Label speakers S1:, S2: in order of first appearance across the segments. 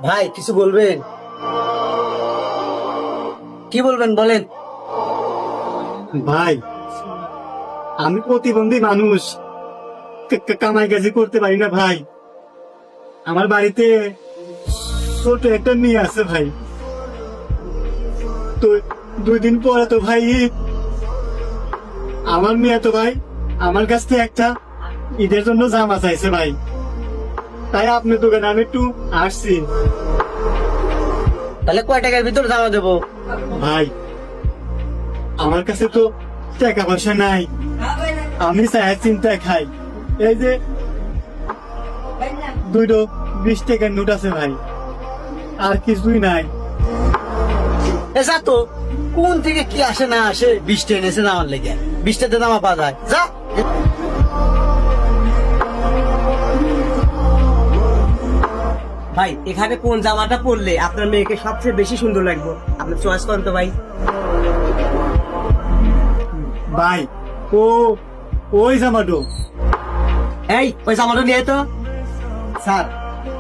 S1: ভাই কিছু বলবেন? কি বলবেন বলেন।
S2: ভাই আমি প্রতিবন্ধী মানুষ, কামাই কাজি করতে পারি না ভাই। আমার বাড়িতে ছোট একটা মেয়ে আছে ভাই। তো 2 দিন পরে তো ভাই ঈদ। আমার মেয়ে তো ভাই আমার কাছ থেকে একটা ঈদের জন্য জামা চাইছে ভাই। তাই আপনি দোকানে আমি একটু আসছি।
S1: তাহলে কয় টাকার ভিতর জামা দেবো?
S2: ভাই আমার কাছে তো টাকা পয়সা নাই, আমি চায়ের চিন্তায় খাই। এই যে 220 টাকার নোট আছে ভাই, আর কিছুই নাই।
S1: এ যা তো, কোন থেকে কি আসে না আসে, 20টা এনেছে জামার লেগে, 20টাতে জামা পাওয়া যায়, যা।
S3: ভাই এখানে কোন জামাটা পরলে আপনার মেয়েকে সবচেয়ে বেশি সুন্দর লাগবে, আপনি চয়েস করেন তো ভাই।
S2: ভাই ও ওই জামাটো।
S3: এই ওই জামাটা নিয়ে আয় তো।
S1: স্যার,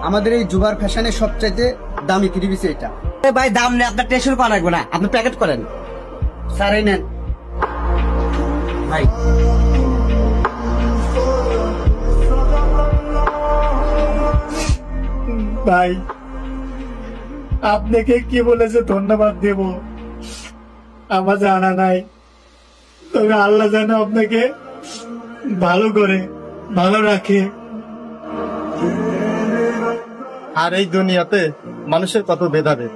S1: আমাদের এই জুবার ফ্যাশনের সবচাইতে দামি থ্রি পিস এটা।
S3: এ ভাই দাম নেই, আপনার টেনশন করা লাগবে না, আপনি প্যাকেট করেন।
S1: স্যার এই নেন।
S3: ভাই
S2: ভাই আপনাকে কি বলেছে ধন্যবাদ দেব আমার জানা নাই, তবে আল্লাহ যেন আপনাকে ভালো করে ভালো রাখে।
S4: আর এই দুনিয়াতে মানুষের কত ভেদাভেদ,